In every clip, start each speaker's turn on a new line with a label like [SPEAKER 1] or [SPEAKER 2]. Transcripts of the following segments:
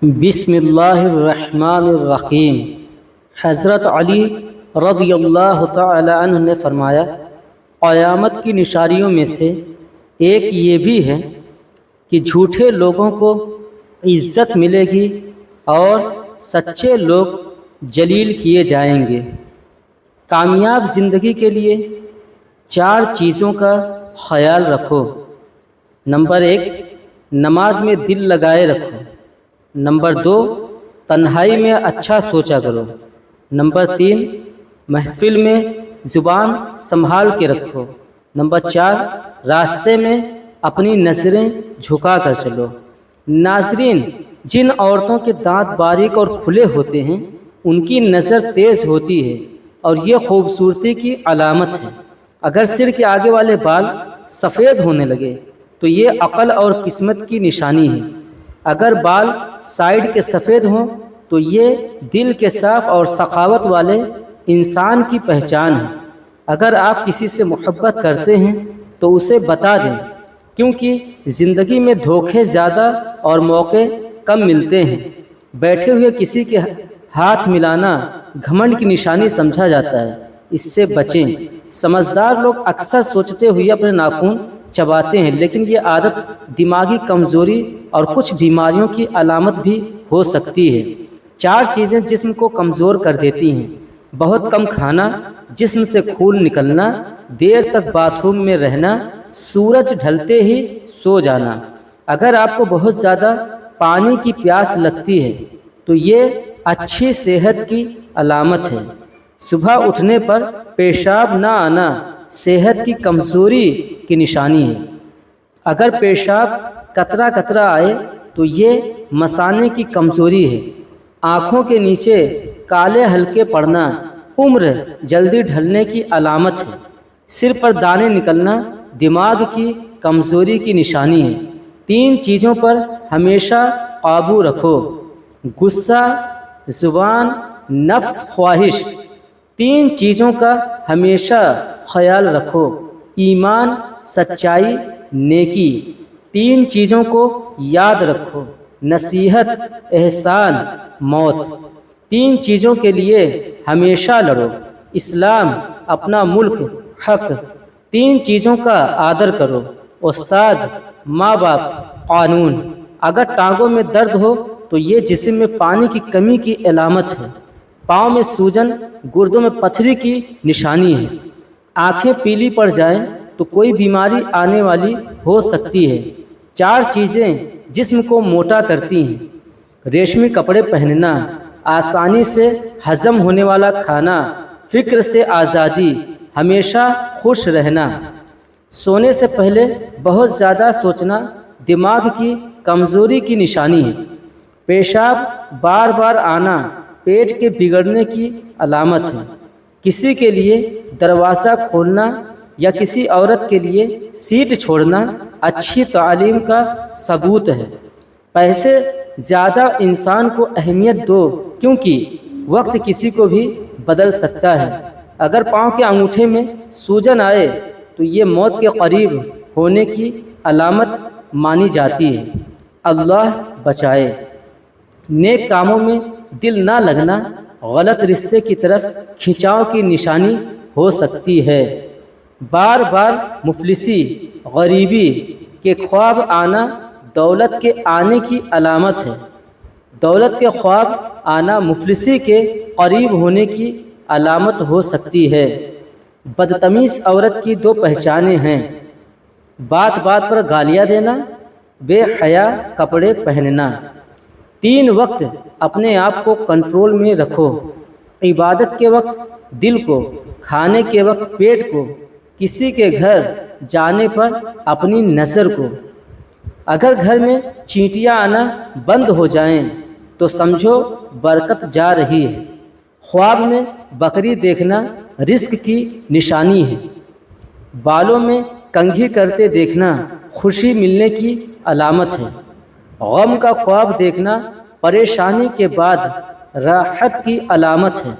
[SPEAKER 1] بسم اللہ الرحمن الرحیم۔ حضرت علی رضی اللہ تعالی عنہ نے فرمایا، قیامت کی نشانیوں میں سے ایک یہ بھی ہے کہ جھوٹے لوگوں کو عزت ملے گی اور سچے لوگ جلیل کیے جائیں گے۔ کامیاب زندگی کے لیے 4 چیزوں کا خیال رکھو۔ نمبر 1، نماز میں دل لگائے رکھو۔ نمبر 2، تنہائی میں اچھا سوچا کرو۔ نمبر 3، محفل میں زبان سنبھال کے رکھو۔ نمبر 4، راستے میں اپنی نظریں جھکا کر چلو۔ ناظرین، جن عورتوں کے دانت باریک اور کھلے ہوتے ہیں ان کی نظر تیز ہوتی ہے اور یہ خوبصورتی کی علامت ہے۔ اگر سر کے آگے والے بال سفید ہونے لگے تو یہ عقل اور قسمت کی نشانی ہے۔ اگر بال سائیڈ کے سفید ہوں تو یہ دل کے صاف اور سخاوت والے انسان کی پہچان ہے۔ اگر آپ کسی سے محبت کرتے ہیں تو اسے بتا دیں، کیونکہ زندگی میں دھوکے زیادہ اور موقع کم ملتے ہیں۔ بیٹھے ہوئے کسی کے ہاتھ ملانا گھمنڈ کی نشانی سمجھا جاتا ہے، اس سے بچیں۔ سمجھدار لوگ اکثر سوچتے ہوئے اپنے ناخن چباتے ہیں، لیکن یہ عادت دماغی کمزوری اور کچھ بیماریوں کی علامت بھی ہو سکتی ہے۔ 4 چیزیں جسم کو کمزور کر دیتی ہیں: بہت کم کھانا، جسم سے خون نکلنا، دیر تک باتھ روم میں رہنا، سورج ڈھلتے ہی سو جانا۔ اگر آپ کو بہت زیادہ پانی کی پیاس لگتی ہے تو یہ اچھی صحت کی علامت ہے۔ صبح اٹھنے پر پیشاب نہ آنا صحت کی کمزوری کی نشانی ہے۔ اگر پیشاب قطرہ قطرہ آئے تو یہ مثانے کی کمزوری ہے۔ آنکھوں کے نیچے کالے حلقے پڑنا عمر جلدی ڈھلنے کی علامت ہے۔ سر پر دانے نکلنا دماغ کی کمزوری کی نشانی ہے۔ 3 چیزوں پر ہمیشہ قابو رکھو: غصہ، زبان، نفس، خواہش۔ 3 چیزوں کا ہمیشہ خیال رکھو: ایمان، سچائی، نیکی۔ 3 چیزوں کو یاد رکھو: نصیحت، احسان، موت۔ 3 چیزوں کے لیے ہمیشہ لڑو: اسلام، اپنا ملک، حق۔ 3 چیزوں کا آدر کرو: استاد، ماں باپ، قانون۔ اگر ٹانگوں میں درد ہو تو یہ جسم میں پانی کی کمی کی علامت ہے۔ پاؤں میں سوجن گردوں میں پتھری کی نشانی ہے۔ آنکھیں پیلی پڑ جائیں تو کوئی بیماری آنے والی ہو سکتی ہے۔ 4 چیزیں جسم کو موٹا کرتی ہیں: ریشمی کپڑے پہننا، آسانی سے ہضم ہونے والا کھانا، فکر سے آزادی، ہمیشہ خوش رہنا۔ سونے سے پہلے بہت زیادہ سوچنا دماغ کی کمزوری کی نشانی ہے۔ پیشاب بار بار آنا پیٹ کے بگڑنے کی علامت ہے۔ کسی کے لیے دروازہ کھولنا یا کسی عورت کے لیے سیٹ چھوڑنا اچھی تعلیم کا ثبوت ہے۔ پیسے زیادہ انسان کو اہمیت دو، کیونکہ وقت کسی کو بھی بدل سکتا ہے۔ اگر پاؤں کے انگوٹھے میں سوجن آئے تو یہ موت کے قریب ہونے کی علامت مانی جاتی ہے۔ اللہ بچائے۔ نیک کاموں میں دل نہ لگنا غلط رشتے کی طرف کھنچاؤ کی نشانی ہو سکتی ہے۔ بار بار مفلسی، غریبی کے خواب آنا دولت کے آنے کی علامت ہے۔ دولت کے خواب آنا مفلسی کے قریب ہونے کی علامت ہو سکتی ہے۔ بدتمیز عورت کی 2 پہچانیں ہیں: بات بات پر گالیاں دینا، بے حیا کپڑے پہننا۔ 3 وقت اپنے آپ کو کنٹرول میں رکھو: عبادت کے وقت دل کو، کھانے کے وقت پیٹ کو، کسی کے گھر جانے پر اپنی نظر کو۔ اگر گھر میں چینٹیاں آنا بند ہو جائیں تو سمجھو برکت جا رہی ہے۔ خواب میں بکری دیکھنا رزق کی نشانی ہے۔ بالوں میں کنگھی کرتے دیکھنا خوشی ملنے کی علامت ہے۔ غم کا خواب دیکھنا پریشانی کے بعد راحت کی علامت ہے۔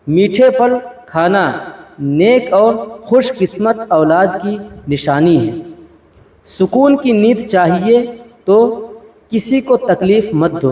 [SPEAKER 1] میٹھے پھل کھانا نیک اور خوش قسمت اولاد کی نشانی ہے۔ سکون کی نیند چاہیے تو کسی کو تکلیف مت دو۔